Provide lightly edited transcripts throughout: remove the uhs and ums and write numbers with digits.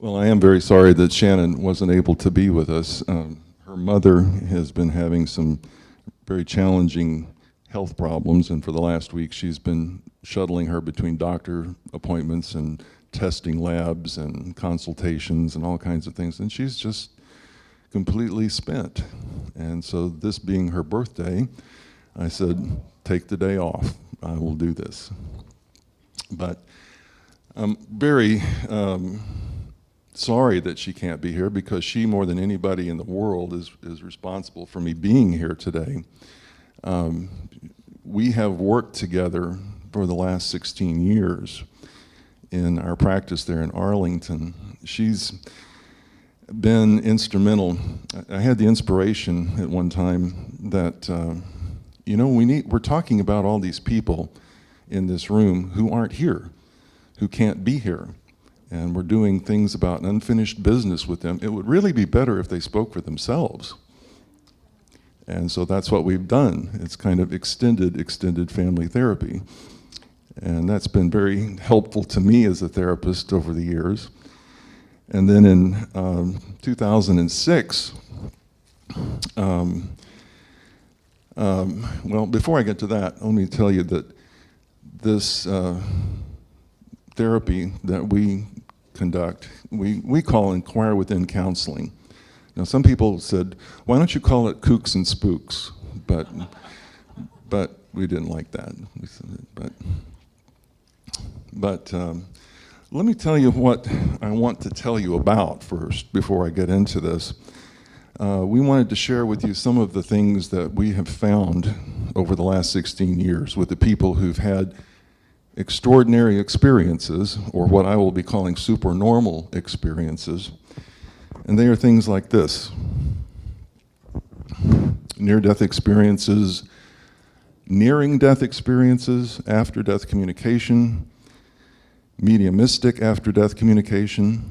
Well, I am very sorry that Shannon wasn't able to be with us. Her mother has been having some very challenging health problems, and for the last week she's been shuttling her between doctor appointments and testing labs and consultations and all kinds of things, and she's just completely spent. And so this being her birthday, I said, take the day off, I will do this. But I'm very sorry that she can't be here, because she, more than anybody in the world, is responsible for me being here today. We have worked together for the last 16 years in our practice there in Arlington. She's been instrumental. I had the inspiration at one time that, you know, we're talking about all these people in this room who aren't here, who can't be here. And we're doing things about unfinished business with them. It would really be better if they spoke for themselves. And so that's what we've done. It's kind of extended family therapy. And that's been very helpful to me as a therapist over the years. And then in 2006, well, before I get to that, let me tell you that this therapy that we conduct, we call Inquire Within Counseling. Now, some people said, why don't you call it Kooks and Spooks? But we didn't like that. But let me tell you what I want to tell you about first before I get into this. We wanted to share with you some of the things that we have found over the last 16 years with the people who've had extraordinary experiences, or what I will be calling supernormal experiences. And they are things like this: near-death experiences, nearing death experiences, after-death communication, mediumistic after-death communication,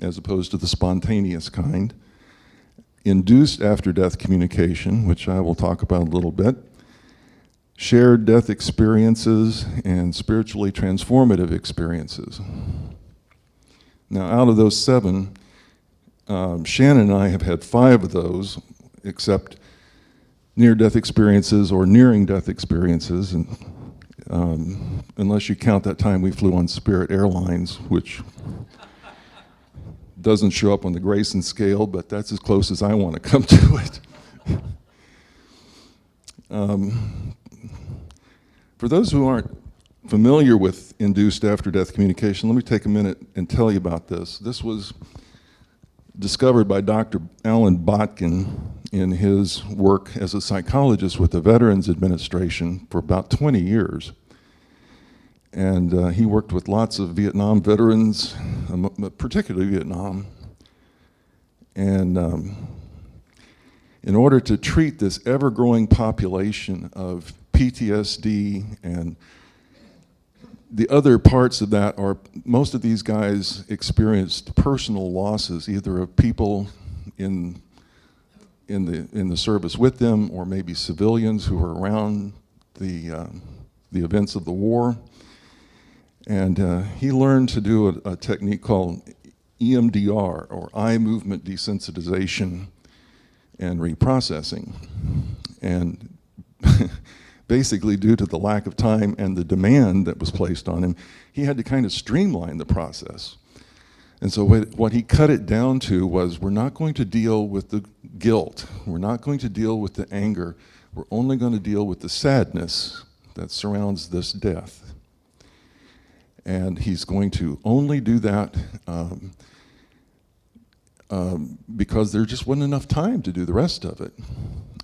as opposed to the spontaneous kind, induced after-death communication, which I will talk about a little bit, shared death experiences, and spiritually transformative experiences. Now, out of those 7, Shannon and I have had 5 of those, except near-death experiences or nearing death experiences, and unless you count that time we flew on Spirit Airlines, which doesn't show up on the Grayson scale, but that's as close as I want to come to it. For those who aren't familiar with induced after-death communication, let me take a minute and tell you about this. This was discovered by Dr. Allan Botkin in his work as a psychologist with the Veterans Administration for about 20 years. And he worked with lots of Vietnam veterans, particularly Vietnam. And in order to treat this ever-growing population of PTSD, and the other parts of that are, most of these guys experienced personal losses, either of people in the service with them, or maybe civilians who were around the events of the war. And he learned to do a technique called EMDR, or eye movement desensitization and reprocessing. And basically, due to the lack of time and the demand that was placed on him, he had to kind of streamline the process. And so what he cut it down to was, we're not going to deal with the guilt, we're not going to deal with the anger, we're only going to deal with the sadness that surrounds this death. And he's going to only do that because there just wasn't enough time to do the rest of it.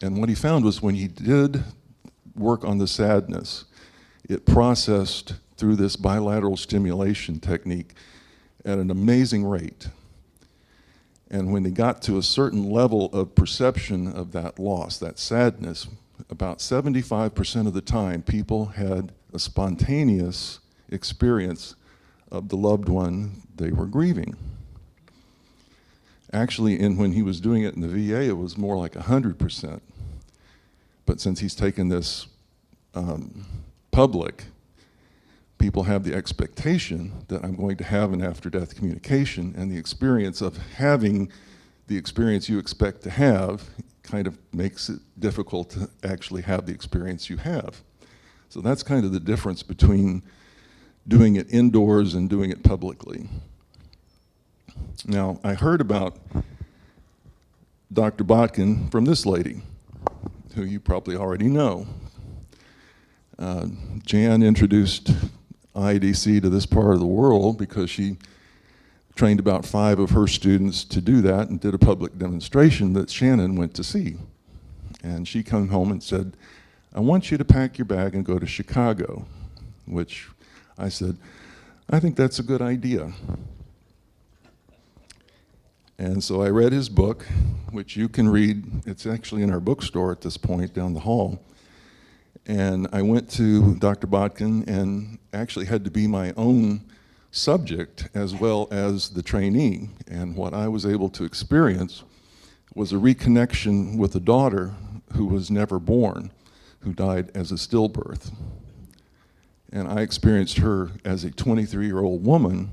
And what he found was, when he did work on the sadness, it processed through this bilateral stimulation technique at an amazing rate. And when they got to a certain level of perception of that loss, that sadness, about 75% of the time people had a spontaneous experience of the loved one they were grieving. Actually, when he was doing it in the VA, it was more like 100%. But since he's taken this public, people have the expectation that I'm going to have an after-death communication, and the experience of having the experience you expect to have kind of makes it difficult to actually have the experience you have. So that's kind of the difference between doing it indoors and doing it publicly. Now, I heard about Dr. Botkin from this lady, who you probably already know. Jan introduced IADC to this part of the world because she trained about 5 of her students to do that and did a public demonstration that Shannon went to see. And she came home and said, I want you to pack your bag and go to Chicago, which I said, I think that's a good idea. And so I read his book, which you can read. It's actually in our bookstore at this point down the hall. And I went to Dr. Botkin and actually had to be my own subject as well as the trainee. And what I was able to experience was a reconnection with a daughter who was never born, who died as a stillbirth. And I experienced her as a 23-year-old woman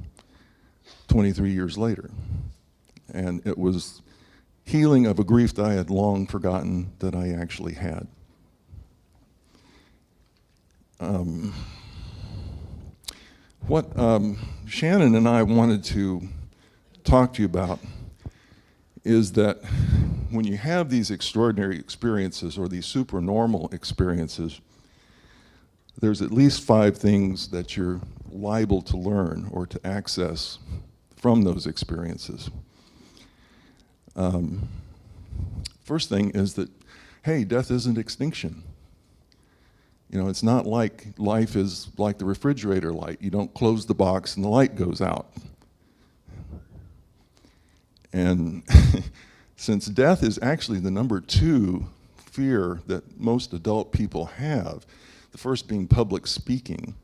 23 years later. And it was healing of a grief that I had long forgotten that I actually had. What Shannon and I wanted to talk to you about is that when you have these extraordinary experiences or these supernormal experiences, there's at least 5 things that you're liable to learn or to access from those experiences. First thing is that, hey, death isn't extinction. You know, it's not like life is like the refrigerator light. You don't close the box and the light goes out. And since death is actually the number 2 fear that most adult people have, the first being public speaking.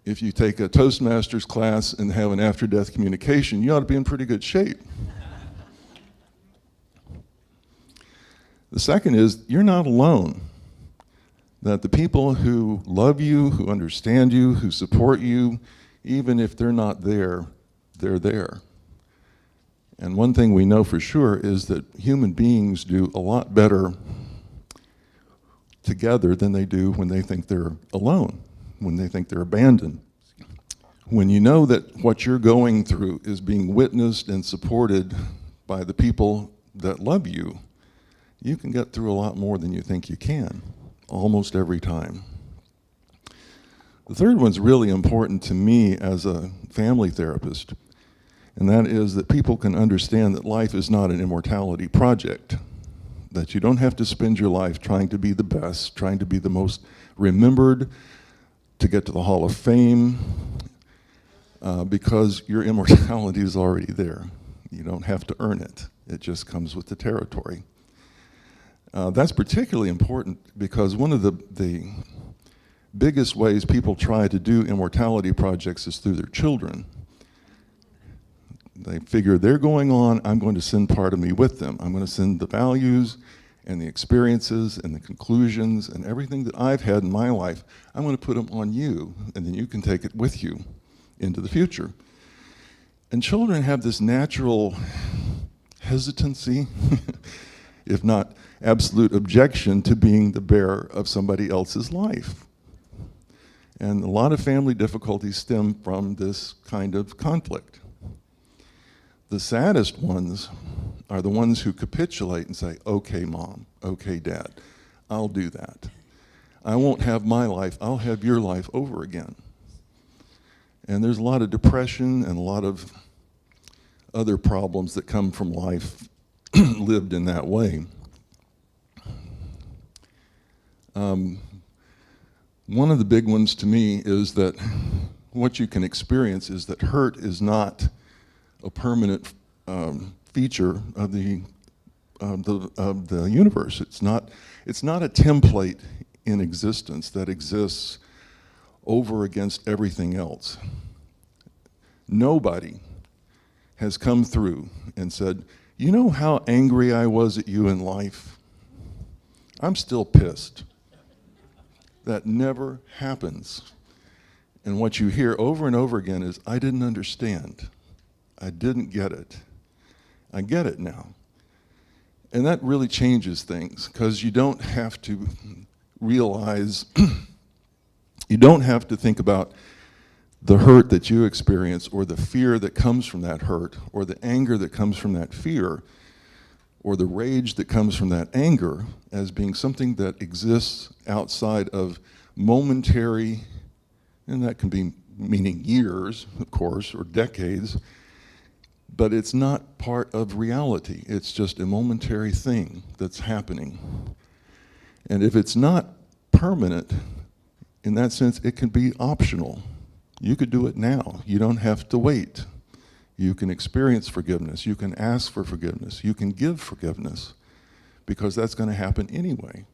If you take a Toastmasters class and have an after-death communication, you ought to be in pretty good shape. The second is, you're not alone. That the people who love you, who understand you, who support you, even if they're not there, they're there. And one thing we know for sure is that human beings do a lot better together than they do when they think they're alone, when they think they're abandoned. When you know that what you're going through is being witnessed and supported by the people that love you, you can get through a lot more than you think you can, almost every time. The third one's really important to me as a family therapist, and that is that people can understand that life is not an immortality project, that you don't have to spend your life trying to be the best, trying to be the most remembered, to get to the Hall of Fame, because your immortality is already there. You don't have to earn it. It just comes with the territory. That's particularly important because one of the biggest ways people try to do immortality projects is through their children. They figure they're going on, I'm going to send part of me with them. I'm going to send the values and the experiences and the conclusions and everything that I've had in my life, I'm going to put them on you, and then you can take it with you into the future. And children have this natural hesitancy, if not absolute objection, to being the bearer of somebody else's life. And a lot of family difficulties stem from this kind of conflict. The saddest ones are the ones who capitulate and say, okay, mom, okay, dad, I'll do that. I won't have my life, I'll have your life over again. And there's a lot of depression and a lot of other problems that come from life lived in that way. One of the big ones to me is that what you can experience is that hurt is not a permanent feature of the universe. It's not a template in existence that exists over against everything else. Nobody has come through and said, you know how angry I was at you in life? I'm still pissed. That never happens. And what you hear over and over again is, I didn't understand. I didn't get it. I get it now. And that really changes things, because you don't have to realize, you don't have to think about the hurt that you experience, or the fear that comes from that hurt, or the anger that comes from that fear, or the rage that comes from that anger as being something that exists outside of momentary, and that can be meaning years, of course, or decades, but it's not part of reality. It's just a momentary thing that's happening. And if it's not permanent, in that sense, it can be optional. You could do it now. You don't have to wait. You can experience forgiveness. You can ask for forgiveness. You can give forgiveness, because that's going to happen anyway.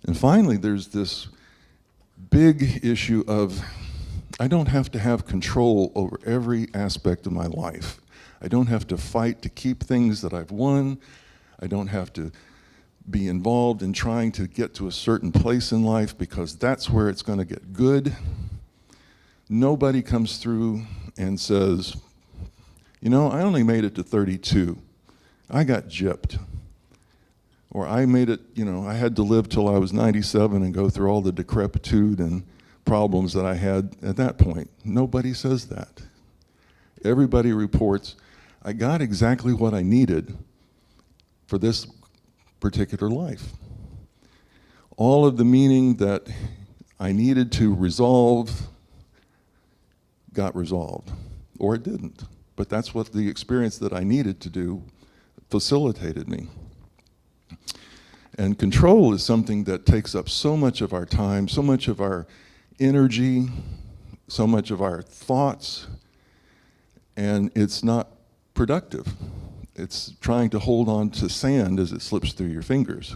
And finally, there's this big issue of, I don't have to have control over every aspect of my life. I don't have to fight to keep things that I've won. I don't have to be involved in trying to get to a certain place in life, because that's where it's going to get good. Nobody comes through and says, you know, I only made it to 32. I got gypped. Or I made it, you know, I had to live till I was 97 and go through all the decrepitude and problems that I had at that point. Nobody says that. Everybody reports, I got exactly what I needed for this particular life. All of the meaning that I needed to resolve got resolved, or it didn't. But that's what the experience that I needed to do facilitated me. And control is something that takes up so much of our time, so much of our energy, so much of our thoughts, and it's not productive. It's trying to hold on to sand as it slips through your fingers.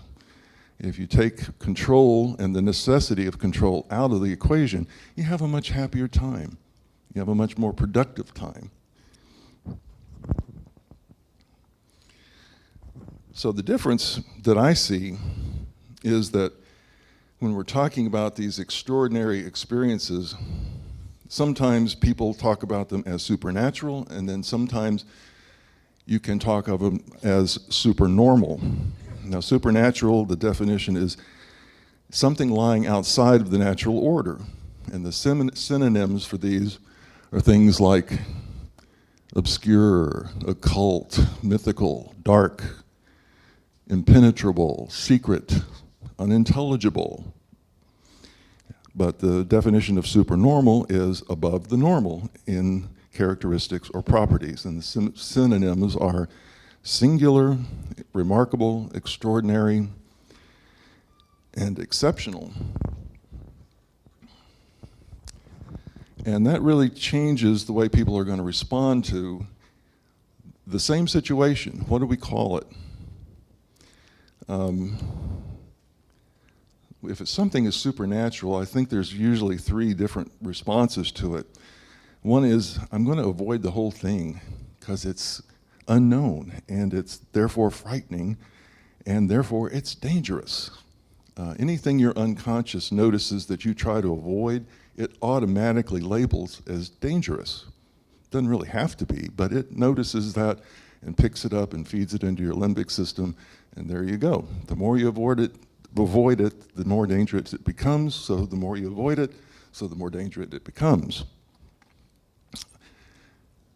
If you take control and the necessity of control out of the equation, you have a much happier time. You have a much more productive time. So the difference that I see is that when we're talking about these extraordinary experiences, sometimes people talk about them as supernatural, and then sometimes you can talk of them as supernormal. Now, supernatural, the definition is something lying outside of the natural order. And the synonyms for these are things like obscure, occult, mythical, dark, impenetrable, secret, unintelligible. But the definition of supernormal is above the normal in characteristics or properties. And the synonyms are singular, remarkable, extraordinary, and exceptional. And that really changes the way people are going to respond to the same situation. What do we call it? If it's something is supernatural, I think there's usually 3 different responses to it. One is, I'm going to avoid the whole thing because it's unknown and it's therefore frightening and therefore it's dangerous. Anything your unconscious notices that you try to avoid, it automatically labels as dangerous. Doesn't really have to be, but it notices that and picks it up and feeds it into your limbic system, and there you go. The more you avoid it, the more dangerous it becomes, so the more you avoid it, so the more dangerous it becomes.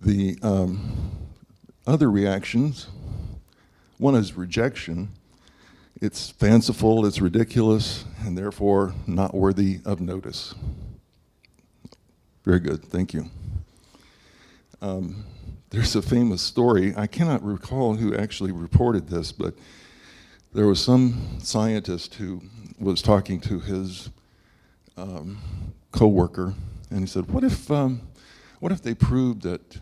The other reactions, one is rejection. It's fanciful, it's ridiculous, and therefore not worthy of notice. Very good, thank you. There's a famous story, I cannot recall who actually reported this, but there was some scientist who was talking to his co-worker, and he said, what if they proved that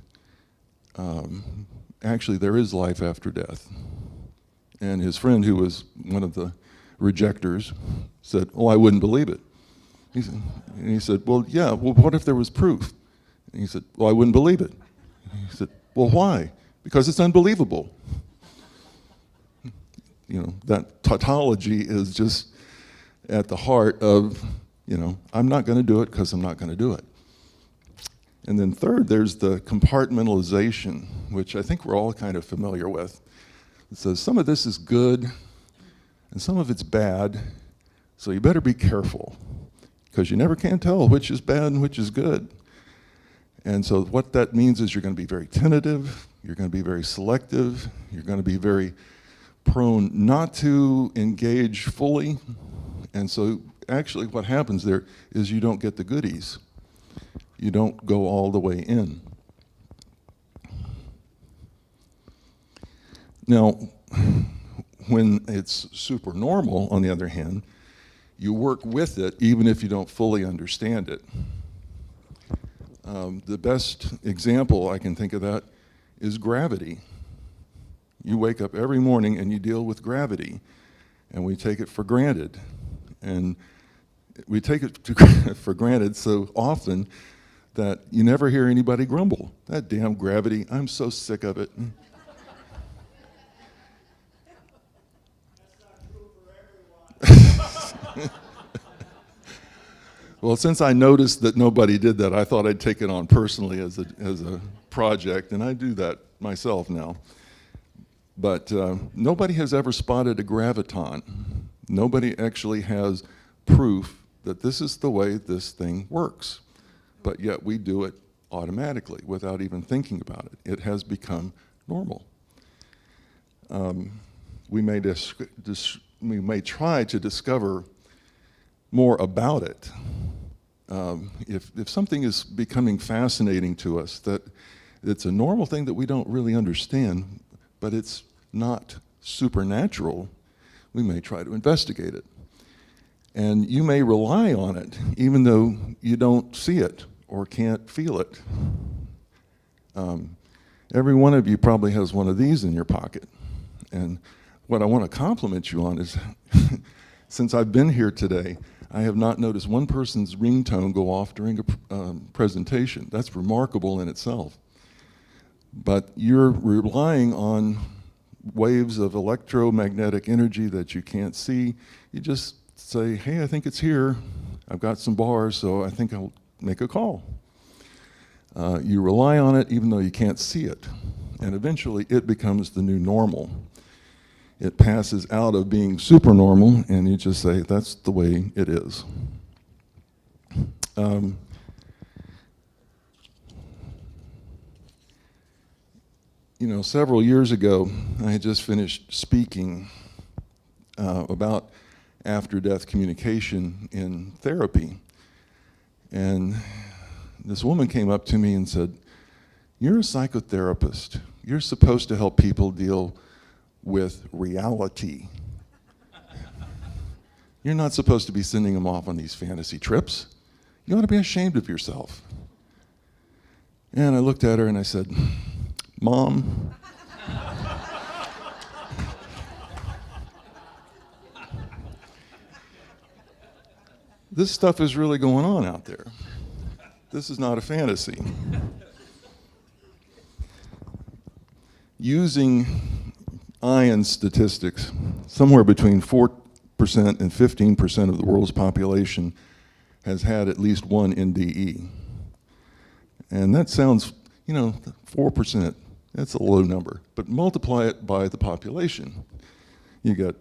actually there is life after death? And his friend, who was one of the rejectors, said, oh, I wouldn't believe it. He said, well, yeah, well, what if there was proof? And he said, well, I wouldn't believe it. He said, well, why? Because it's unbelievable. that tautology is just at the heart of, I'm not going to do it because I'm not going to do it. And then third, there's the compartmentalization, which I think we're all kind of familiar with. It says some of this is good and some of it's bad, so you better be careful because you never can tell which is bad and which is good. And so what that means is you're going to be very tentative, you're going to be very selective, you're going to be very prone not to engage fully. And so actually what happens there is you don't get the goodies. You don't go all the way in. Now, when it's supernormal, on the other hand, you work with it even if you don't fully understand it. The best example I can think of that is gravity. You wake up every morning and you deal with gravity, and we take it for granted. And we take it for granted so often that you never hear anybody grumble. That damn gravity, I'm so sick of it. That's not true for everyone. Well, since I noticed that nobody did that, I thought I'd take it on personally as a project, and I do that myself now. But nobody has ever spotted a graviton. Nobody actually has proof that this is the way this thing works. But yet we do it automatically without even thinking about it. It has become normal. We may try to discover more about it. If something is becoming fascinating to us, that it's a normal thing that we don't really understand, but it's not supernatural, we may try to investigate it. And you may rely on it even though you don't see it or can't feel it. Every one of you probably has one of these in your pocket. And what I want to compliment you on is, since I've been here today, I have not noticed one person's ringtone go off during a presentation. That's remarkable in itself. But you're relying on waves of electromagnetic energy that you can't see. You just say, hey, I think it's here. I've got some bars, so I think I'll make a call. You rely on it even though you can't see it. And eventually it becomes the new normal. It passes out of being supernormal, and you just say, that's the way it is. Several years ago, I had just finished speaking about after-death communication in therapy. And this woman came up to me and said, you're a psychotherapist. You're supposed to help people deal with reality. You're not supposed to be sending them off on these fantasy trips. You ought to be ashamed of yourself. And I looked at her and I said, Mom, this stuff is really going on out there. This is not a fantasy. Using ion statistics, somewhere between 4% and 15% of the world's population has had at least one NDE. And that sounds, 4%, that's a low number, but multiply it by the population. You get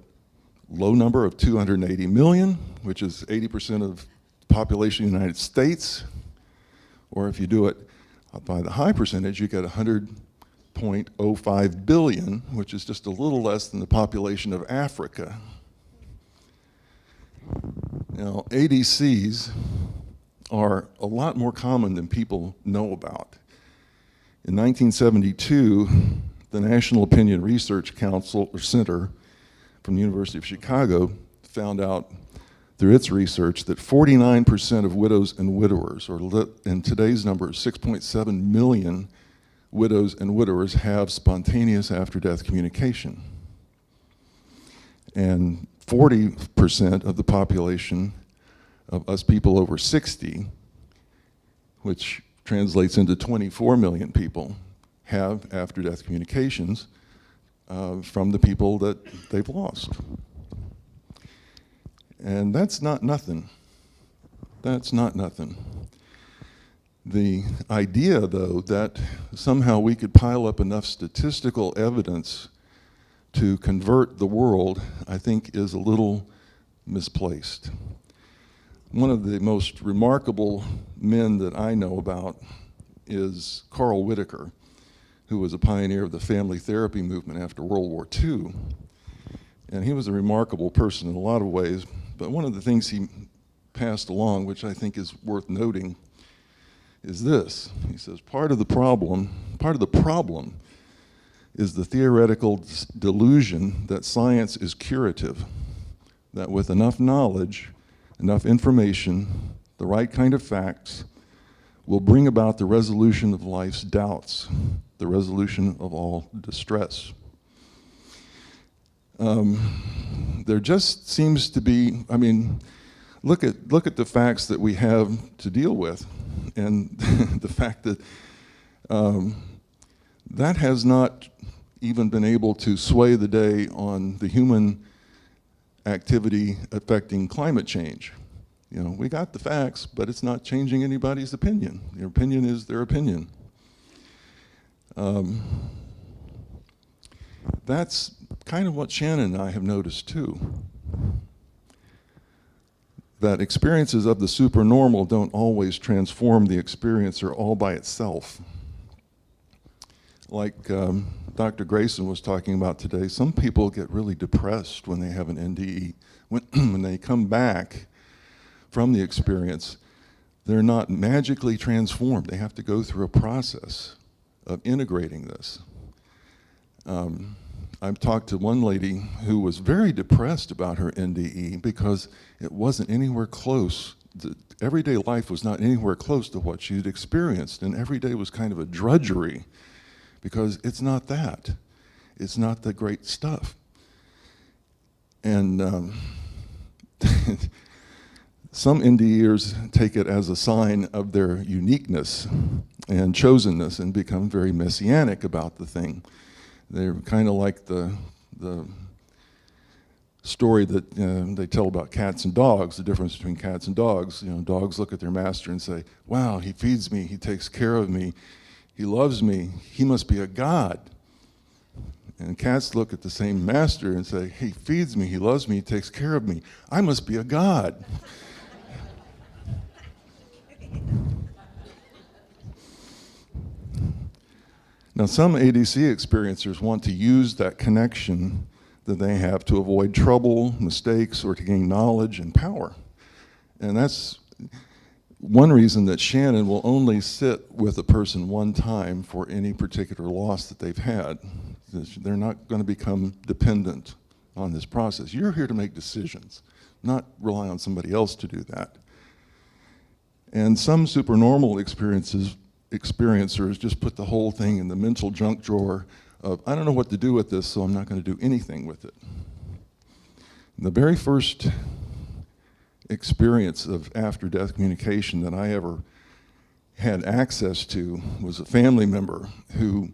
low number of 280 million, which is 80% of the population of the United States. Or if you do it by the high percentage, you get 100.05 billion, which is just a little less than the population of Africa. Now, ADCs are a lot more common than people know about. In 1972, the National Opinion Research Council or Center from the University of Chicago found out through its research that 49% of widows and widowers, or in today's number, 6.7 million widows and widowers have spontaneous after-death communication. And 40% of the population of us people over 60, which translates into 24 million people, have after-death communications from the people that they've lost. And that's not nothing. That's not nothing. The idea, though, that somehow we could pile up enough statistical evidence to convert the world, I think is a little misplaced. One of the most remarkable men that I know about is Carl Whitaker, who was a pioneer of the family therapy movement after World War II. And he was a remarkable person in a lot of ways, but one of the things he passed along, which I think is worth noting, is this. He says, part of the problem is the theoretical delusion that science is curative, that with enough knowledge, enough information, the right kind of facts, will bring about the resolution of life's doubts, the resolution of all distress. There just seems to be, I mean, look at the facts that we have to deal with, and the fact that that has not even been able to sway the day on the human activity affecting climate change. You know, we got the facts, but it's not changing anybody's opinion. Their opinion is their opinion. That's kind of what Shannon and I have noticed too. That experiences of the supernormal don't always transform the experiencer all by itself. Like Dr. Grayson was talking about today, some people get really depressed when they have an NDE. When they come back from the experience, they're not magically transformed. They have to go through a process of integrating this. I've talked to one lady who was very depressed about her NDE because it wasn't anywhere close. The everyday life was not anywhere close to what she'd experienced, and every day was kind of a drudgery because it's not that. It's not the great stuff. And some NDEers take it as a sign of their uniqueness and chosenness and become very messianic about the thing. They're kind of like the story that they tell about cats and dogs, the difference between cats and dogs. You know, dogs look at their master and say, wow, he feeds me, he takes care of me, he loves me, he must be a god. And cats look at the same master and say, he feeds me, he loves me, he takes care of me, I must be a god. Now, some ADC experiencers want to use that connection that they have to avoid trouble, mistakes, or to gain knowledge and power. And that's one reason that Shannon will only sit with a person one time for any particular loss that they've had. They're not going to become dependent on this process. You're here to make decisions, not rely on somebody else to do that. And some supernormal experiencers just put the whole thing in the mental junk drawer of, I don't know what to do with this, so I'm not going to do anything with it. The very first experience of after-death communication that I ever had access to was a family member who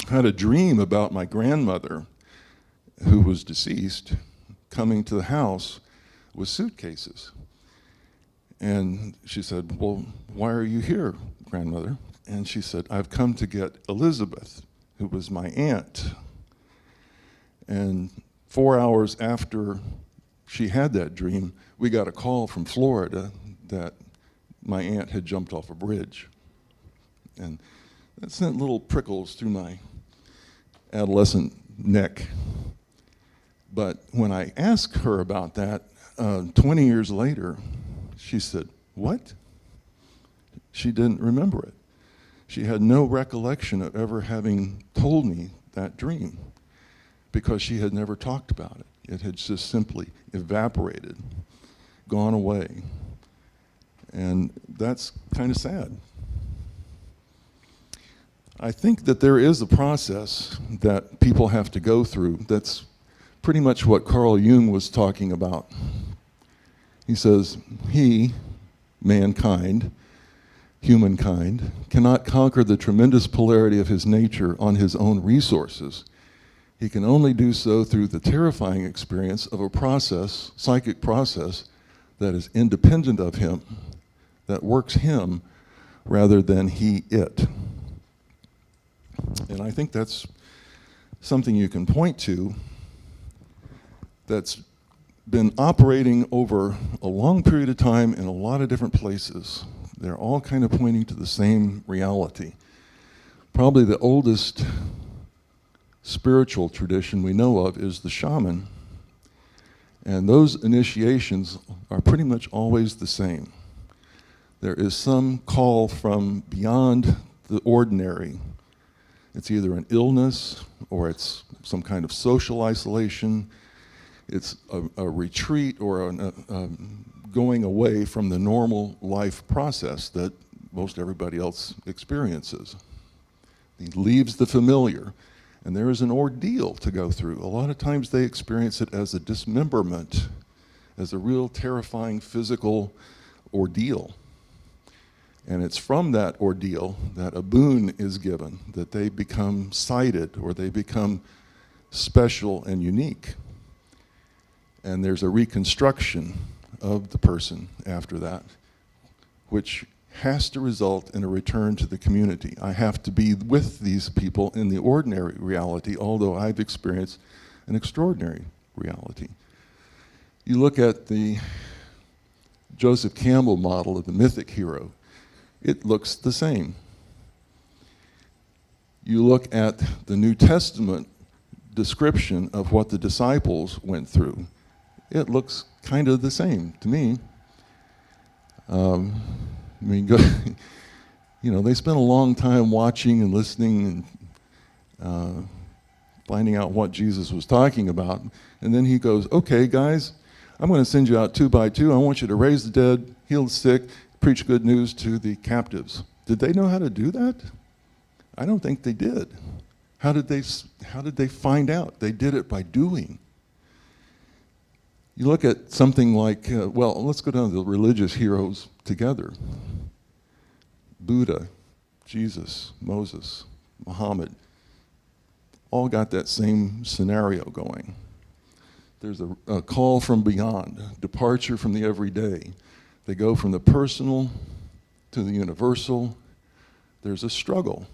had a dream about my grandmother, who was deceased, coming to the house with suitcases. And she said, well, why are you here, grandmother? And she said, I've come to get Elizabeth, who was my aunt. And 4 hours after she had that dream, we got a call from Florida that my aunt had jumped off a bridge. And that sent little prickles through my adolescent neck. But when I asked her about that 20 years later, she said, what? She didn't remember it. She had no recollection of ever having told me that dream because she had never talked about it. It had just simply evaporated, gone away. And that's kind of sad. I think that there is a process that people have to go through that's pretty much what Carl Jung was talking about. He says, he, mankind, humankind, cannot conquer the tremendous polarity of his nature on his own resources. He can only do so through the terrifying experience of a process, psychic process, that is independent of him, that works him rather than he it. And I think that's something you can point to that's been operating over a long period of time in a lot of different places. They're all kind of pointing to the same reality. Probably the oldest spiritual tradition we know of is the shaman. And those initiations are pretty much always the same. There is some call from beyond the ordinary. It's either an illness or it's some kind of social isolation. It's a retreat or going away from the normal life process that most everybody else experiences. He leaves the familiar, and there is an ordeal to go through. A lot of times they experience it as a dismemberment, as a real terrifying physical ordeal. And it's from that ordeal that a boon is given, that they become sighted or they become special and unique. And there's a reconstruction of the person after that, which has to result in a return to the community. I have to be with these people in the ordinary reality, although I've experienced an extraordinary reality. You look at the Joseph Campbell model of the mythic hero, it looks the same. You look at the New Testament description of what the disciples went through, it looks kind of the same to me. I mean, you know, they spent a long time watching and listening and finding out what Jesus was talking about. And then he goes, okay, guys, I'm going to send you out 2 by 2. I want you to raise the dead, heal the sick, preach good news to the captives. Did they know how to do that? I don't think they did. How did they find out? They did it by doing. You look at something like, well, let's go down to the religious heroes together. Buddha, Jesus, Moses, Muhammad, all got that same scenario going. There's a call from beyond, departure from the everyday. They go from the personal to the universal. There's a struggle.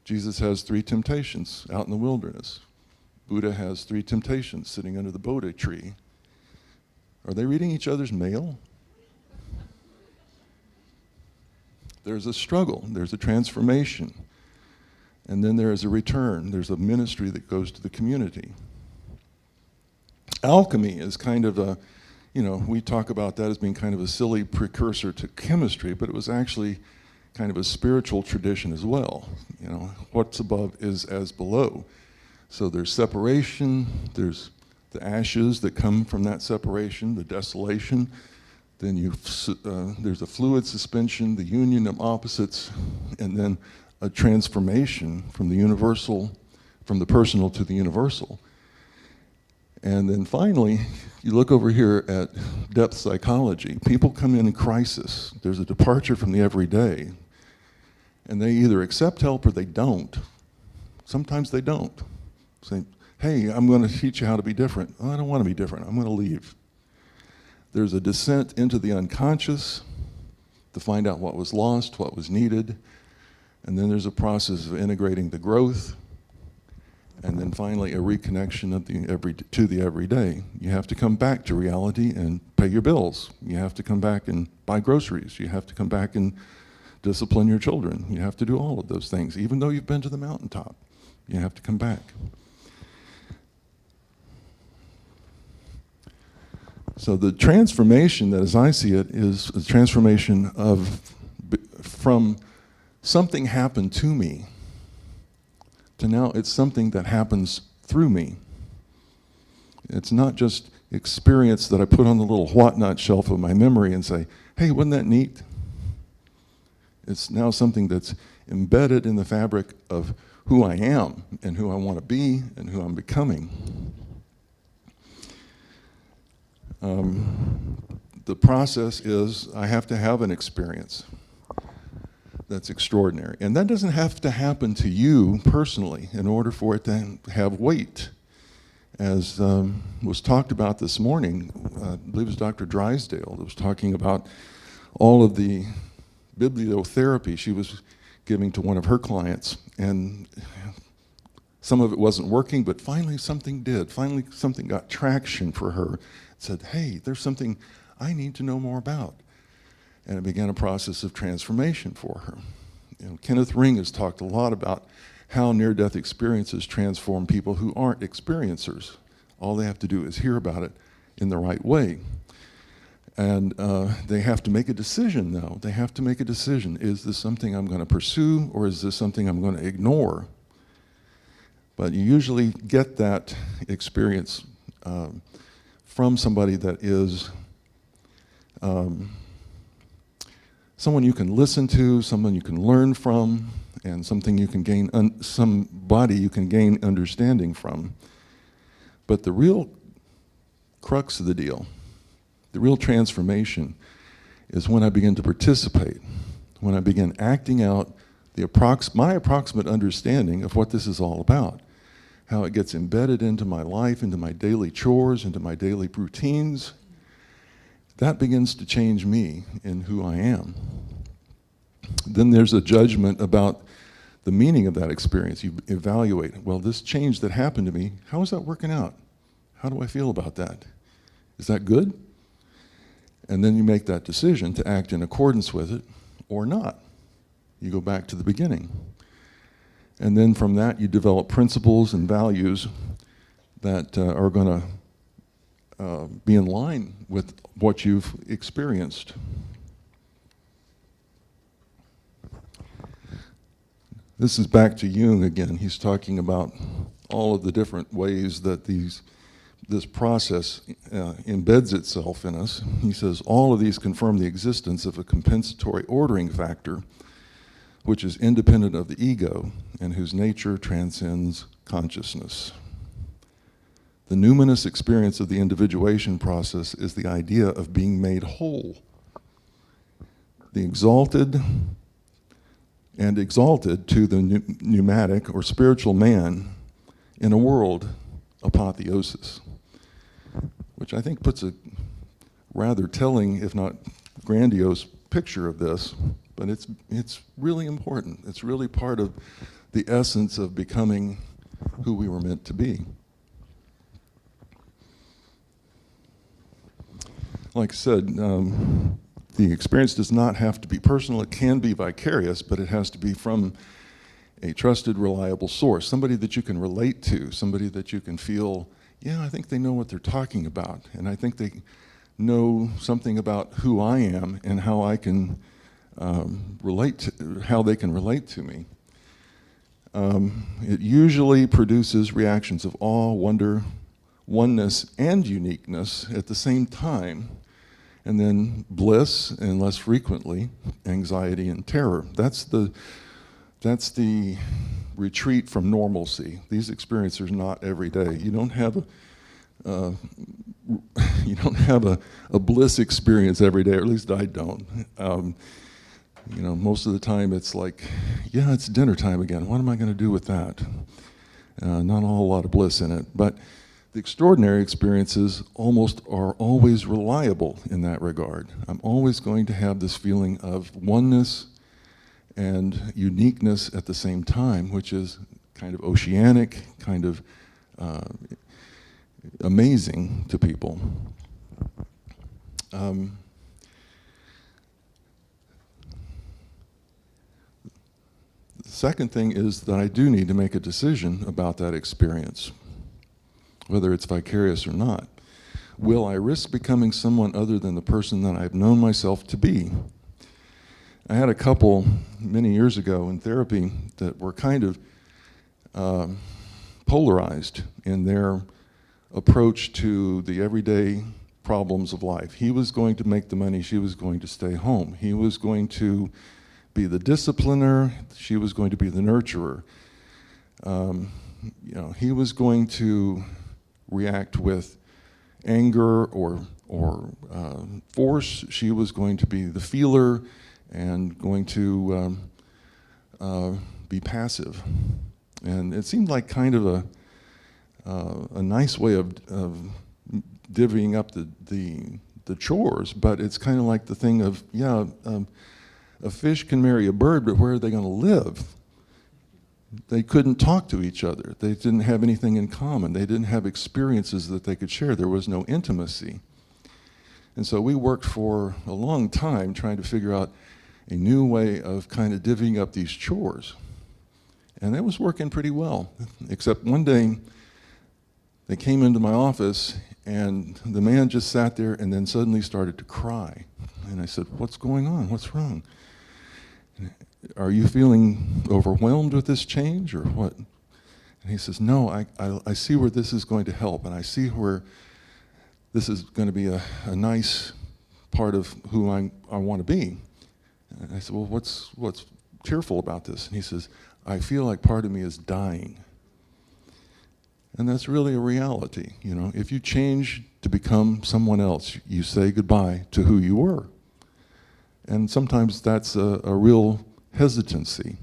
Jesus has 3 temptations out in the wilderness. Buddha has 3 temptations sitting under the Bodhi tree. Are they reading each other's mail? There's a struggle, there's a transformation, and then there is a return. There's a ministry that goes to the community. Alchemy is kind of a, you know, we talk about that as being kind of a silly precursor to chemistry, but it was actually kind of a spiritual tradition as well. You know, what's above is as below. So there's separation, there's the ashes that come from that separation, the desolation. Then there's a fluid suspension, the union of opposites, and then a transformation from the universal, from the personal to the universal. And then finally, you look over here at depth psychology. People come in crisis. There's a departure from the everyday. And they either accept help or they don't. Sometimes they don't. Say, hey, I'm going to teach you how to be different. Oh, I don't want to be different. I'm going to leave. There's a descent into the unconscious to find out what was lost, what was needed. And then there's a process of integrating the growth. And then finally, a reconnection of to the everyday. You have to come back to reality and pay your bills. You have to come back and buy groceries. You have to come back and discipline your children. You have to do all of those things. Even though you've been to the mountaintop, you have to come back. So the transformation, that as I see it, is a transformation from something happened to me to now it's something that happens through me. It's not just experience that I put on the little whatnot shelf of my memory and say, hey, wasn't that neat? It's now something that's embedded in the fabric of who I am and who I want to be and who I'm becoming. The process is I have to have an experience. that's extraordinary. And that doesn't have to happen to you personally in order for it to have weight. As was talked about this morning, I believe it was Dr. Drysdale that was talking about all of the bibliotherapy she was giving to one of her clients. And some of it wasn't working, but finally something did. Finally something got traction for her. It said, hey, there's something I need to know more about. And it began a process of transformation for her. You know, Kenneth Ring has talked a lot about how near-death experiences transform people who aren't experiencers. All they have to do is hear about it in the right way. And they have to make a decision, though. They have to make a decision. Is this something I'm going to pursue, or is this something I'm going to ignore? But you usually get that experience from somebody that is someone you can listen to, someone you can learn from, and something you can gain, somebody you can gain understanding from. But the real crux of the deal, the real transformation, is when I begin to participate, when I begin acting out my approximate understanding of what this is all about, how it gets embedded into my life, into my daily chores, into my daily routines. That begins to change me in who I am. Then there's a judgment about the meaning of that experience. You evaluate, well, this change that happened to me, how is that working out? How do I feel about that? Is that good? And then you make that decision to act in accordance with it or not. You go back to the beginning. And then from that, you develop principles and values that are going to be in line with what you've experienced. This is back to Jung again. He's talking about all of the different ways that this process embeds itself in us. He says all of these confirm the existence of a compensatory ordering factor which is independent of the ego and whose nature transcends consciousness. The numinous experience of the individuation process is the idea of being made whole. The exalted to the pneumatic or spiritual man in a world apotheosis, which I think puts a rather telling, if not grandiose, picture of this, but it's really important. It's really part of the essence of becoming who we were meant to be. Like I said, the experience does not have to be personal. It can be vicarious, but it has to be from a trusted, reliable source, somebody that you can relate to, somebody that you can feel, yeah, I think they know what they're talking about, and I think they know something about who I am and how I can how they can relate to me. It usually produces reactions of awe, wonder, oneness, and uniqueness at the same time, and then bliss, and less frequently, anxiety and terror. That's the retreat from normalcy. These experiences are not every day. You don't have a bliss experience every day, or at least I don't. You know, most of the time it's like, yeah, it's dinner time again. What am I going to do with that? Not a whole lot of bliss in it. But the extraordinary experiences are always reliable in that regard. I'm always going to have this feeling of oneness and uniqueness at the same time, which is kind of oceanic, kind of amazing to people. The second thing is that I do need to make a decision about that experience, whether it's vicarious or not. Will I risk becoming someone other than the person that I've known myself to be? I had a couple many years ago in therapy that were kind of polarized in their approach to the everyday problems of life. He was going to make the money, she was going to stay home. He was going to be the discipliner, she was going to be the nurturer. You know, he was going to react with anger or force. She was going to be the feeler and going to be passive. And it seemed like kind of a nice way of divvying up the chores, but it's kind of like the thing of, a fish can marry a bird, but where are they going to live? They couldn't talk to each other. They didn't have anything in common. They didn't have experiences that they could share. There was no intimacy. And so we worked for a long time trying to figure out a new way of kind of divvying up these chores. And it was working pretty well, except one day they came into my office and the man just sat there and then suddenly started to cry. And I said, "What's going on? What's wrong? Are you feeling overwhelmed with this change or what?" And he says, "No, I see where this is going to help, and I see where this is going to be a nice part of who I want to be." And I said, "Well, what's tearful about this?" And he says, "I feel like part of me is dying." And that's really a reality. You know, if you change to become someone else, you say goodbye to who you were. And sometimes that's a real hesitancy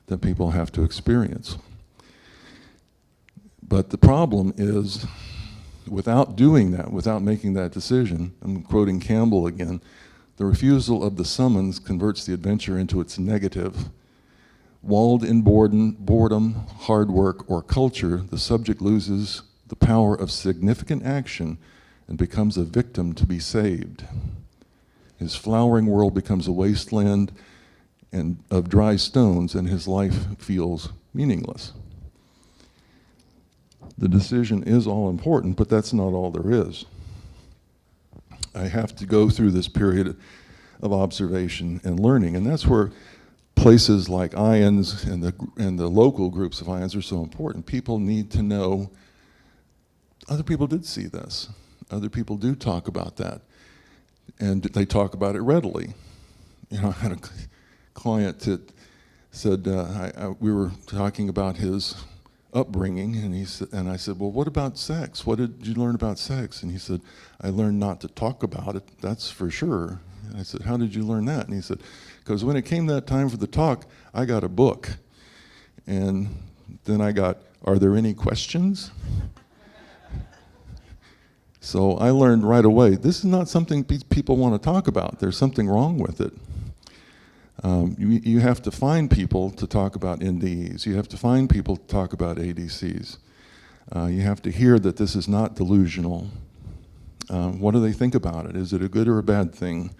that people have to experience. But the problem is, without doing that, without making that decision, I'm quoting Campbell again, the refusal of the summons converts the adventure into its negative. Walled in boredom, hard work, or culture, the subject loses the power of significant action and becomes a victim to be saved. His flowering world becomes a wasteland and of dry stones, and his life feels meaningless. The decision is all important, but that's not all there is. I have to go through this period of observation and learning, and that's where places like IANS and the local groups of IANS are so important. People need to know other people did see this. Other people do talk about that, and they talk about it readily. You know, I had a client that said, we were talking about his upbringing, and I said, "Well, what about sex? What did you learn about sex?" And he said, "I learned not to talk about it, that's for sure." And I said, "How did you learn that?" And he said, "Because when it came that time for the talk, I got a book. And then I got, are there any questions?" So I learned right away, this is not something people want to talk about. There's something wrong with it. You have to find people to talk about NDEs. You have to find people to talk about ADCs. You have to hear that this is not delusional. What do they think about it? Is it a good or a bad thing?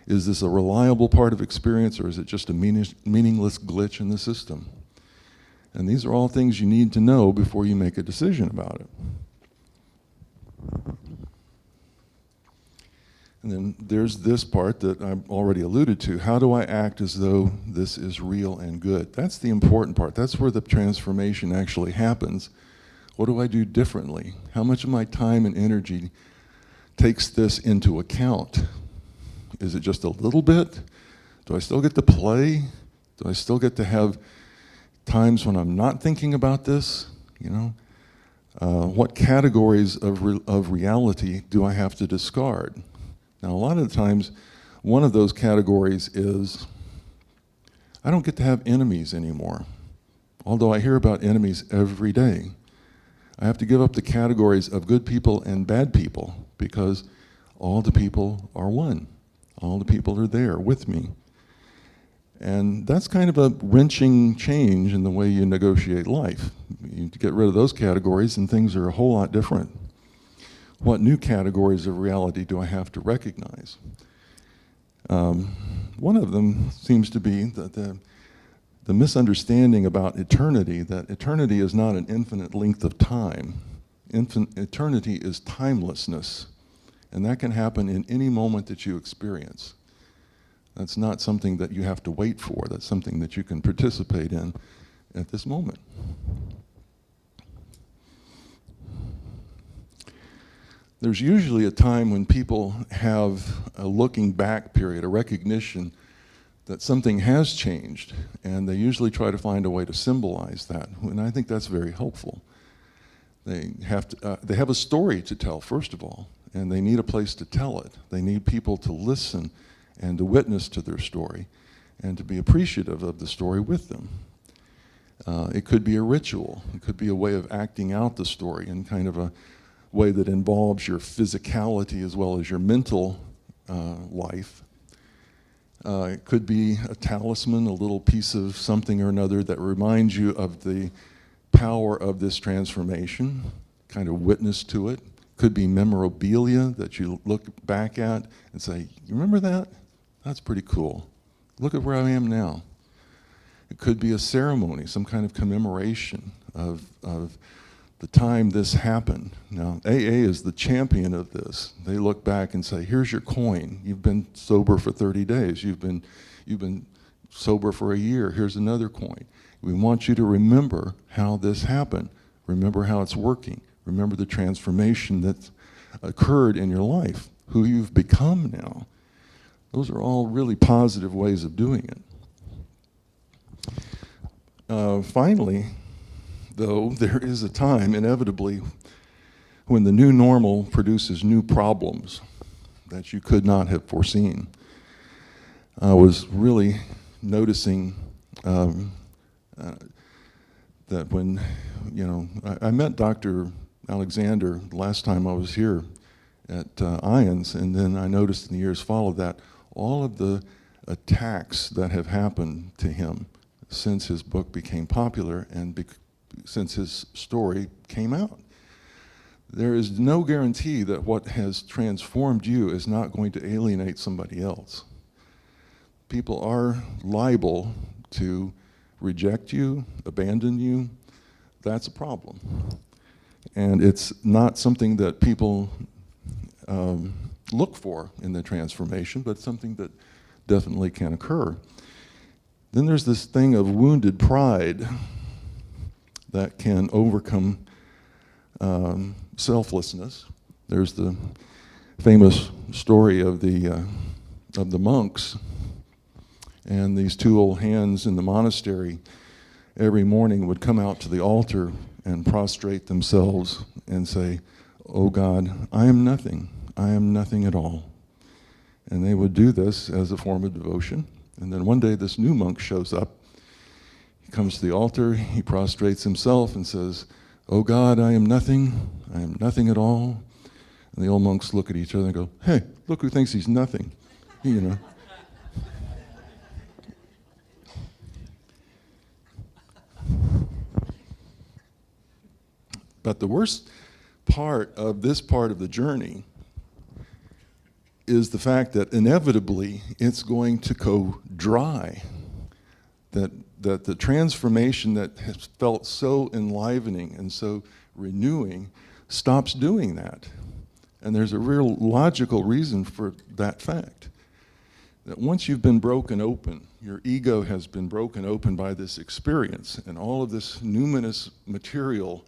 Is this a reliable part of experience, or is it just a meaningless glitch in the system? And these are all things you need to know before you make a decision about it. And then there's this part that I've already alluded to. How do I act as though this is real and good? That's the important part. That's where the transformation actually happens. What do I do differently? How much of my time and energy takes this into account? Is it just a little bit? Do I still get to play? Do I still get to have times when I'm not thinking about this? You know, what categories of reality do I have to discard? Now, a lot of the times, one of those categories is I don't get to have enemies anymore. Although I hear about enemies every day, I have to give up the categories of good people and bad people because all the people are one. All the people are there with me. And that's kind of a wrenching change in the way you negotiate life. You get rid of those categories and things are a whole lot different. What new categories of reality do I have to recognize? One of them seems to be the misunderstanding about eternity, that eternity is not an infinite length of time. Eternity is timelessness, and that can happen in any moment that you experience. That's not something that you have to wait for. That's something that you can participate in at this moment. There's usually a time when people have a looking back period, a recognition that something has changed, and they usually try to find a way to symbolize that, and I think that's very helpful. They have a story to tell, first of all, and they need a place to tell it. They need people to listen and to witness to their story. and to be appreciative of the story with them. It could be a ritual. It could be a way of acting out the story in kind of a way that involves your physicality as well as your mental life. It could be a talisman, a little piece of something or another that reminds you of the power of this transformation, kind of witness to it. Could be memorabilia that you look back at and say, you remember that? That's pretty cool. Look at where I am now. It could be a ceremony, some kind of commemoration of the time this happened. Now, AA is the champion of this. They look back and say, here's your coin. You've been sober for 30 days. You've been sober for a year. Here's another coin. We want you to remember how this happened. Remember how it's working. Remember the transformation that's occurred in your life, who you've become now. Those are all really positive ways of doing it. Finally, though, there is a time, inevitably, when the new normal produces new problems that you could not have foreseen. I was really noticing that when, I met Dr. Alexander last time I was here at IANS, and then I noticed in the years followed that all of the attacks that have happened to him since his book became popular and since his story came out. There is no guarantee that what has transformed you is not going to alienate somebody else. People are liable to reject you, abandon you. That's a problem. And it's not something that people look for in the transformation, but something that definitely can occur. Then there's this thing of wounded pride that can overcome selflessness. There's the famous story of the monks, and these two old hands in the monastery every morning would come out to the altar and prostrate themselves and say, "Oh God, I am nothing at all." And they would do this as a form of devotion. And then one day this new monk shows up. He comes to the altar, he prostrates himself and says, "Oh God, I am nothing at all." And the old monks look at each other and go, "Hey, look who thinks he's nothing," But the worst part of this part of the journey is the fact that inevitably it's going to go dry. That the transformation that has felt so enlivening and so renewing stops doing that. And there's a real logical reason for that fact. That once you've been broken open, your ego has been broken open by this experience, and all of this numinous material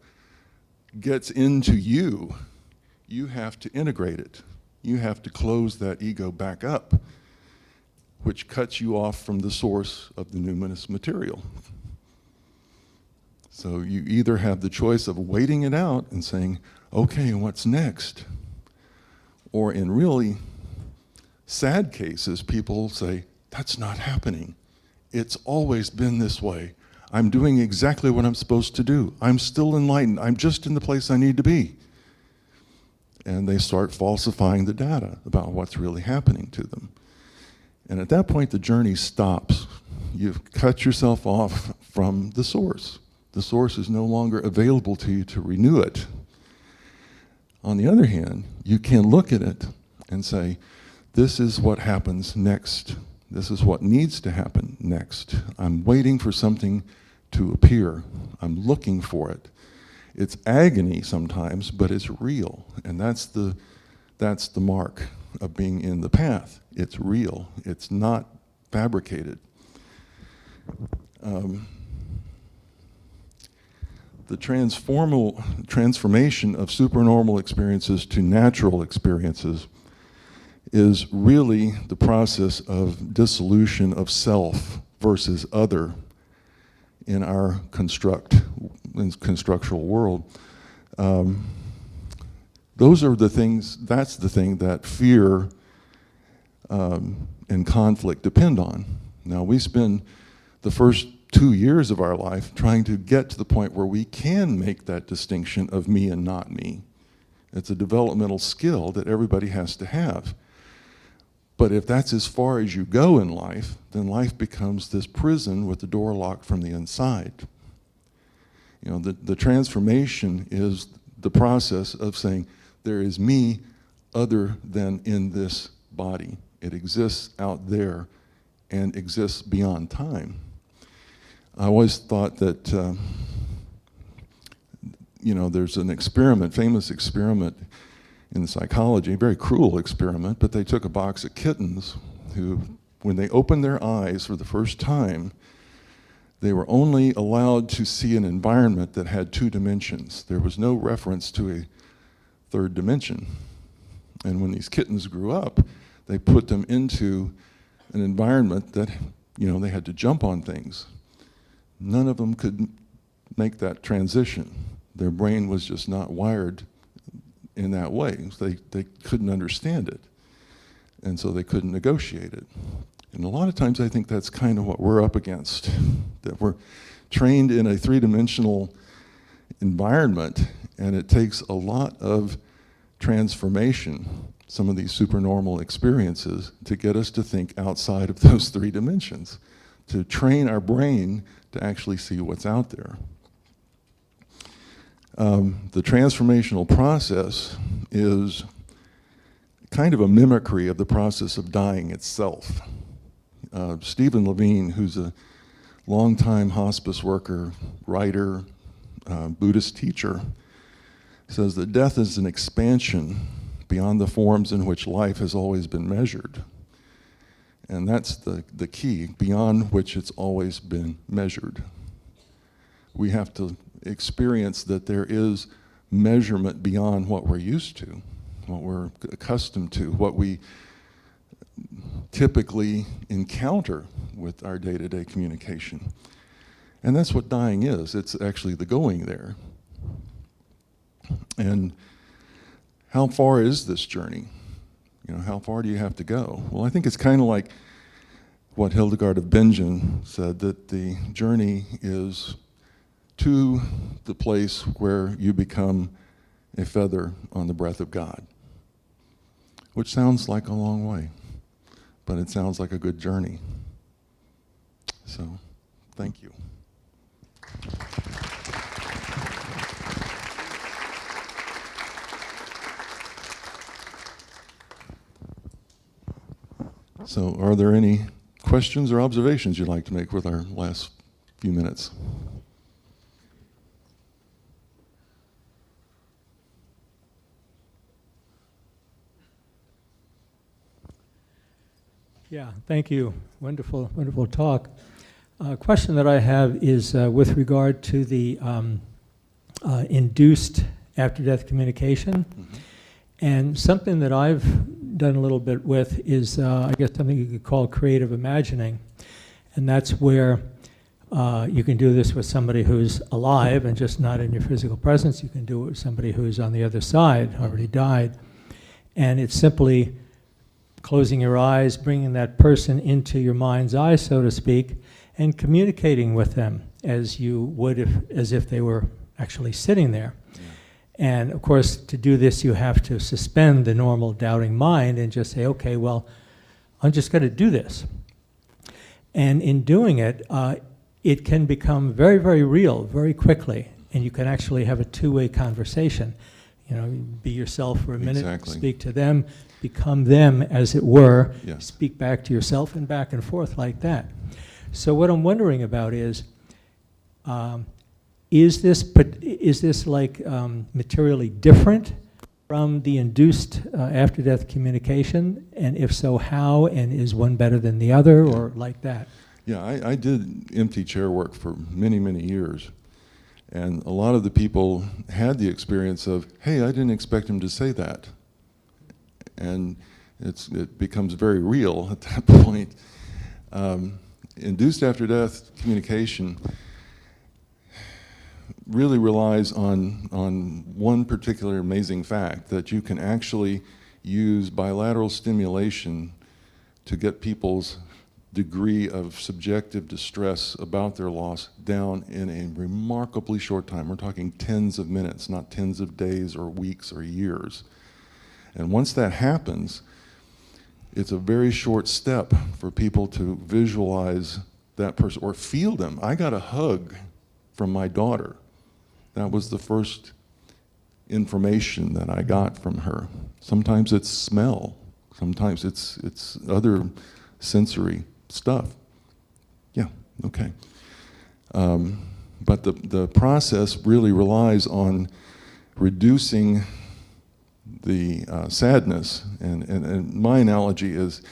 gets into you, you have to integrate it. You have to close that ego back up, which cuts you off from the source of the numinous material. So you either have the choice of waiting it out and saying, okay, what's next? Or in really sad cases, people say, that's not happening. It's always been this way. I'm doing exactly what I'm supposed to do. I'm still enlightened. I'm just in the place I need to be. And they start falsifying the data about what's really happening to them. And at that point, the journey stops. You've cut yourself off from the source. The source is no longer available to you to renew it. On the other hand, you can look at it and say, this is what happens next. This is what needs to happen next. I'm waiting for something to appear. I'm looking for it. It's agony sometimes, but it's real. And that's the mark of being in the path. It's real. It's not fabricated. The transformation of supernormal experiences to natural experiences is really the process of dissolution of self versus other in our constructual world. Those are the things, that's the thing that fear and conflict depend on. Now, we spend the first 2 years of our life trying to get to the point where we can make that distinction of me and not me. It's a developmental skill that everybody has to have. But if that's as far as you go in life, then life becomes this prison with the door locked from the inside. You know, the transformation is the process of saying, there is me other than in this body. It exists out there and exists beyond time. I always thought that, you know, there's an experiment, famous experiment in psychology, a very cruel experiment, but they took a box of kittens who, when they opened their eyes for the first time, they were only allowed to see an environment that had 2 dimensions. There was no reference to a 3rd dimension. And when these kittens grew up, they put them into an environment that, you know, they had to jump on things. None of them could make that transition. Their brain was just not wired in that way. They couldn't understand it. And so they couldn't negotiate it. And a lot of times I think that's kind of what we're up against, that we're trained in a 3-dimensional environment, and it takes a lot of transformation, some of these supernormal experiences, to get us to think outside of those 3 dimensions, to train our brain to actually see what's out there. The transformational process is kind of a mimicry of the process of dying itself. Stephen Levine, who's a longtime hospice worker, writer, Buddhist teacher, says that death is an expansion beyond the forms in which life has always been measured. And that's the key, beyond which it's always been measured. We have to experience that there is measurement beyond what we're used to, what we're accustomed to, what we typically encounter with our day-to-day communication. And that's what dying is. It's actually the going there. And how far is this journey? You know, how far do you have to go? Well, I think it's kind of like what Hildegard of Bingen said, that the journey is to the place where you become a feather on the breath of God, which sounds like a long way, but it sounds like a good journey. So, thank you. So, are there any questions or observations you'd like to make with our last few minutes? Yeah, thank you. Wonderful, wonderful talk. Question that I have is with regard to the induced after-death communication. Mm-hmm. And something that I've done a little bit with is, I guess, something you could call creative imagining. And that's where you can do this with somebody who's alive and just not in your physical presence. You can do it with somebody who's on the other side, already died. And it's simply closing your eyes, bringing that person into your mind's eye, so to speak, and communicating with them as you would as if they were actually sitting there. Yeah. And of course, to do this, you have to suspend the normal doubting mind and just say, okay, well, I'm just going to do this. And in doing it, it can become very, very real very quickly, and you can actually have a two-way conversation. You know, be yourself for a minute, exactly. Speak to them, become them, as it were, yes. Speak back to yourself and back and forth like that. So what I'm wondering about is this like materially different from the induced after-death communication? And if so, how? And is one better than the other, or like that? Yeah, I did empty chair work for many, many years. And a lot of the people had the experience of, hey, I didn't expect him to say that. And it becomes very real at that point. Induced after-death communication really relies on one particular amazing fact, that you can actually use bilateral stimulation to get people's degree of subjective distress about their loss down in a remarkably short time. We're talking tens of minutes, not tens of days or weeks or years. And once that happens, it's a very short step for people to visualize that person or feel them. I got a hug from my daughter. That was the first information that I got from her. Sometimes it's smell, sometimes it's other sensory stuff. Yeah, okay. But the process really relies on reducing the sadness. And my analogy is,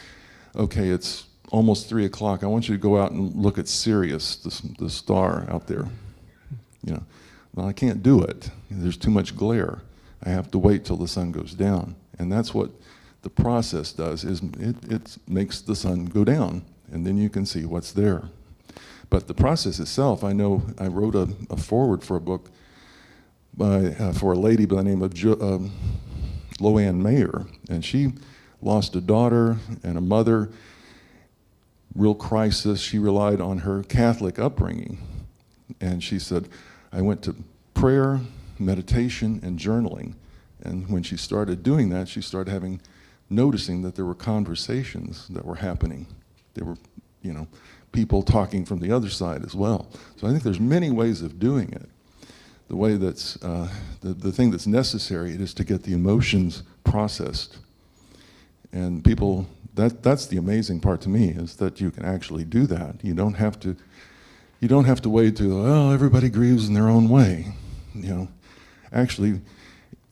okay, it's almost 3 o'clock. I want you to go out and look at Sirius, the star out there. You know, well, I can't do it. There's too much glare. I have to wait till the sun goes down. And that's what the process does, is it makes the sun go down, and then you can see what's there. But the process itself, I know I wrote a foreword for a book for a lady by the name of Loanne Mayer, and she lost a daughter and a mother, real crisis. She relied on her Catholic upbringing, and she said, I went to prayer, meditation, and journaling. And when she started doing that, she started noticing that there were conversations that were happening. There were, you know, people talking from the other side as well. So I think there's many ways of doing it. The way that's, the thing that's necessary is to get the emotions processed. And people, that's the amazing part to me, is that you can actually do that. You don't have to wait till, well, everybody grieves in their own way. You know, actually,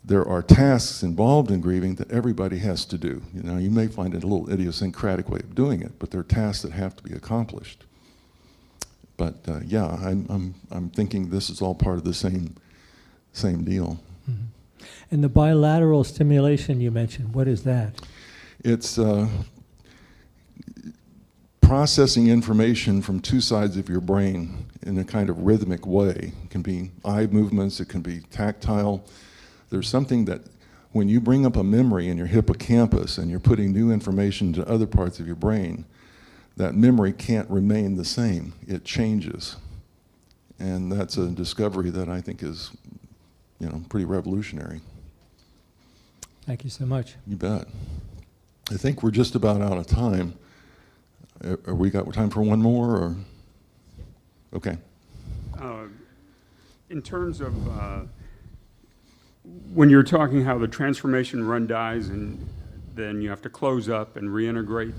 there are tasks involved in grieving that everybody has to do. You know, you may find it a little idiosyncratic way of doing it, but there are tasks that have to be accomplished. But yeah, I'm thinking this is all part of the same deal. Mm-hmm. And the bilateral stimulation you mentioned, what is that? It's processing information from two sides of your brain in a kind of rhythmic way. It can be eye movements, it can be tactile. There's something that when you bring up a memory in your hippocampus and you're putting new information to other parts of your brain, that memory can't remain the same. It changes. And that's a discovery that I think is, you know, pretty revolutionary. Thank you so much. You bet. I think we're just about out of time. Are we got time for one more, or? Okay. In terms of when you're talking how the transformation run dies and then you have to close up and reintegrate,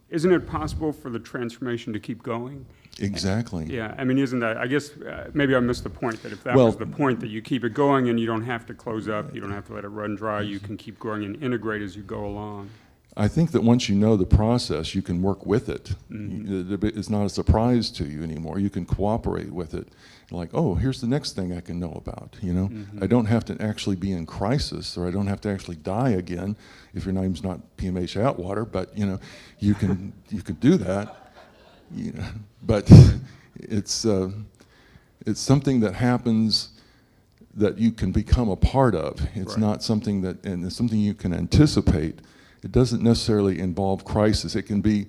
isn't it possible for the transformation to keep going? Exactly. Yeah, I mean, isn't that, I guess, maybe I missed the point, that if that was the point, that you keep it going and you don't have to close up, you don't have to let it run dry, you can keep growing and integrate as you go along. I think that once you know the process, you can work with it. Mm-hmm. It's not a surprise to you anymore. You can cooperate with it. Like, oh, here's the next thing I can know about, you know? Mm-hmm. I don't have to actually be in crisis, or I don't have to actually die again if your name's not PMH Atwater, but, you know, you can do that. You know, but it's something that happens that you can become a part of. It's Right. not something that, and it's something you can anticipate. It doesn't necessarily involve crisis. It can be,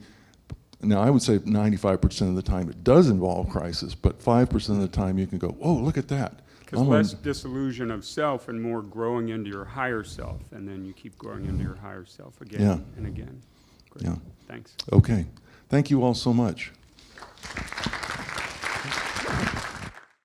now I would say 95% of the time it does involve crisis, but 5% of the time you can go, oh, look at that. Because less disillusion of self and more growing into your higher self, and then you keep growing into your higher self again Yeah. and again. Great. Yeah. Thanks. Okay. Thank you all so much.